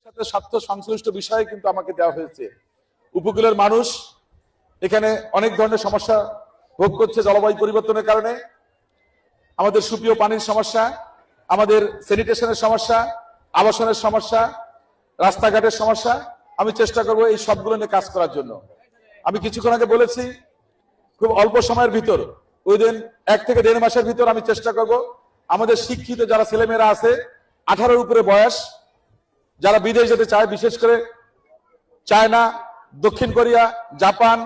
সাথে স্বার্থ সংশ্লিষ্ট বিষয়ে কিন্তু আমাকে দেওয়া হয়েছে। উপকূলের মানুষ এখানে অনেক ধরনের সমস্যা ভোগ করছে জলবায়ু পরিবর্তনের কারণে। আমাদের সুপেয় পানির সমস্যা, আমাদের স্যানিটেশনের সমস্যা, আবাসনের সমস্যা, রাস্তাঘাটের সমস্যা। আমি চেষ্টা করব এই সবগুলো নিয়ে কাজ করার জন্য। আমি কিছুক্ষণ আগে বলেছি খুব অল্প সময়ের ভিতর, উইদিন 1 থেকে 1.5 মাসের ভিতর আমি চেষ্টা করব আমাদের শিক্ষিত যারা ছেলেমেয়েরা আছে 18-র উপরে বয়স, যারা বিদেশ যেতে চায়, বিশেষ করে চায়না, দক্ষিণ কোরিয়া, জাপান,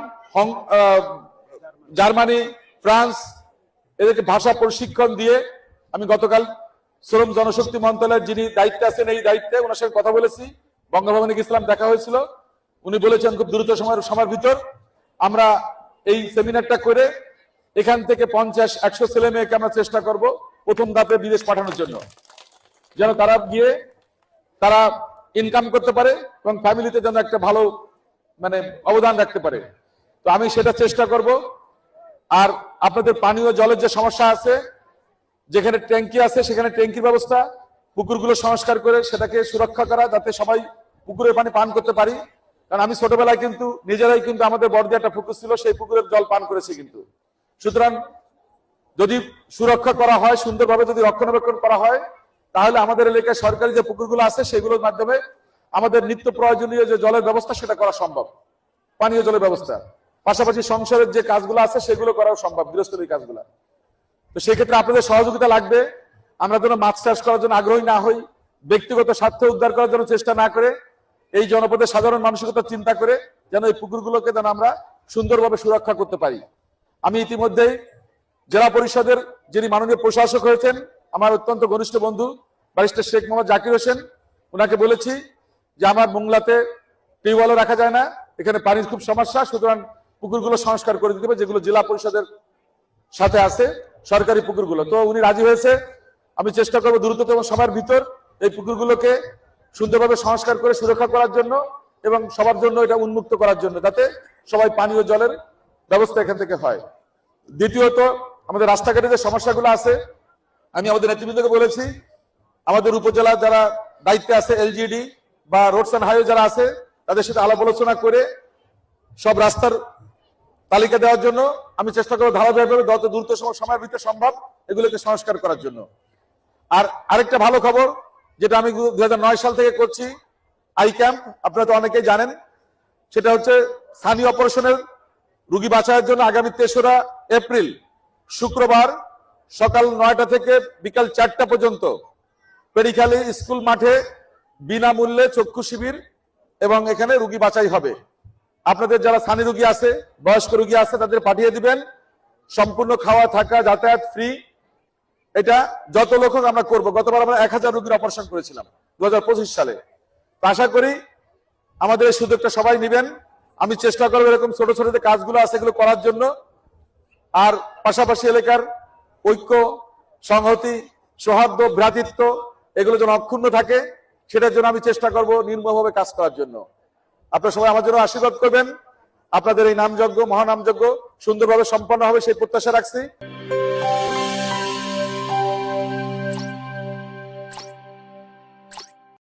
জার্মানি, ফ্রান্স, এদেরকে ভাষা প্রশিক্ষণ দিয়ে আমি গতকাল শ্রম জনশক্তি মন্ত্রণালয়ের যিনি দায়িত্বে আছেন এই দায়িত্বে ওনার সঙ্গে কথা বলেছি, বঙ্গভবনে গেছিলাম, দেখা হয়েছিল। উনি বলেছেন খুব দ্রুত সময়ের ভিতর আমরা এই সেমিনারটা করে এখান থেকে 50-100 ছেলে মেয়েকে আমরা চেষ্টা করব প্রথম ধাপে বিদেশ পাঠানোর জন্য, যেন তারা গিয়ে তারা ইনকাম করতে পারে এবং ফ্যামিলিতে যেন একটা ভালো অবদান রাখতে পারে। তো আমি সেটা চেষ্টা করব। আর আপনাদের পানীয় জলের যে সমস্যা আছে, যেখানে ট্যাঙ্কি আছে সেখানে ট্যাঙ্কির ব্যবস্থা, পুকুরগুলো সংস্কার করে সেটাকে সুরক্ষা করা, যাতে সবাই পুকুরের পানি পান করতে পারি। কারণ আমি ছোটবেলায় কিন্তু নিজেরাই কিন্তু আমাদের বড়দি একটা পুকুর ছিল, সেই পুকুরের জল পান করেছি কিন্তু। সুতরাং যদি সুরক্ষা করা হয়, সুন্দরভাবে যদি রক্ষণাবেক্ষণ করা হয়, তাহলে আমাদের এলাকায় সরকারি যে পুকুরগুলো আছে সেগুলোর মাধ্যমে আমাদের নিত্য প্রয়োজনীয় যে জলের ব্যবস্থা সেটা করা সম্ভব, পানীয় জলের ব্যবস্থা। পাশাপাশি সংসারের যে কাজগুলো আছে সেগুলো করাও সম্ভব, গৃহস্থলীর কাজগুলো। তো সেক্ষেত্রে আপনাদের সহযোগিতা লাগবে। আমরা যেন মাছ চাষ করার জন্য আগ্রহী না হই, ব্যক্তিগত স্বার্থ উদ্ধার করার জন্য চেষ্টা না করে, এই জনপদের সাধারণ মানসিকতা চিন্তা করে যেন এই পুকুরগুলোকে যেন আমরা সুন্দরভাবে সুরক্ষা করতে পারি। আমি ইতিমধ্যেই জেলা পরিষদের যিনি মাননীয় প্রশাসক হয়েছেন, আমার অত্যন্ত ঘনিষ্ঠ বন্ধু ব্যারিস্টার শেখ মোহাম্মদ জাকির হোসেন, ওনাকে বলেছি যে আমার মোংলাতে টিউবওয়েলও রাখা যায় না, এখানে পানির খুব সমস্যা, সুতরাং পুকুরগুলো সংস্কার করে দিতে হবে, যেগুলো জেলা পরিষদের সাথে আছে সরকারি পুকুরগুলো। তো উনি রাজি হয়েছে। আমি চেষ্টা করবো দ্রুততম সময়ের ভিতর এই পুকুরগুলোকে সুন্দরভাবে সংস্কার করে সুরক্ষা করার জন্য এবং সবার জন্য এটা উন্মুক্ত করার জন্য, যাতে সবাই পানীয় জলের ব্যবস্থা এখান থেকে হয়। দ্বিতীয়ত, আমাদের রাস্তাঘাটে যে সমস্যাগুলো আছে, আমি আমাদের নেতৃবৃন্দকে বলেছি আমাদের উপজেলা যারা দায়িত্বে আছে, এলজিডি বা রোডস অ্যান্ড হাইওয়ে যারা আছে, তাদের সাথে আলাপ আলোচনা করে সব রাস্তার তালিকা দেওয়ার জন্য আমি চেষ্টা করবো ধারাবাহিকভাবে যত দ্রুত সময়ের ভিতরে সম্ভব এগুলোকে সংস্কার করার জন্য। আর আরেকটা ভালো খবর, যেটা আমি 2009 সাল থেকে করছি, আই ক্যাম্প, আপনারা তো অনেকেই জানেন, সেটা হচ্ছে স্থানীয় অপারেশনের রোগী বাঁচানোর জন্য আগামী 3রা এপ্রিল শুক্রবার সকাল 9টা থেকে বিকাল 4টা পর্যন্ত পেরিখালী স্কুল মাঠে বিনামূল্যে চক্ষু শিবির এবং এখানে রোগী বাঁচাই হবে। আপনাদের যারা স্থানীয় রোগী আছে, বয়স্ক রোগী আছে, তাদের পাঠিয়ে দিবেন। সম্পূর্ণ খাওয়া থাকা যাতায়াত ফ্রি। এটা যত লোক আমরা করবো। গতবার আমরা 1000 রোগীর অপারেশন করেছিলাম 2025 সালে। আশা করি আমাদের এই সুযোগটা সবাই নেবেন। আমি চেষ্টা করবো এরকম ছোট ছোট যে কাজগুলো আছে এগুলো করার জন্য। আর পাশাপাশি এলাকার ঐক্য, সংহতি, সৌহার্দ্য, ভ্রাতৃত্ব এগুলো যেন অক্ষুণ্ণ থাকে, সেটার জন্য আমি চেষ্টা করব নির্মমভাবে কাজ করার জন্য। আপনারা সবাই আমার জন্য আশীর্বাদ করবেন। আপনাদের এই নামযজ্ঞ, মহানামযজ্ঞ সুন্দরভাবে সম্পন্ন হবে সেই প্রত্যাশা রাখছি।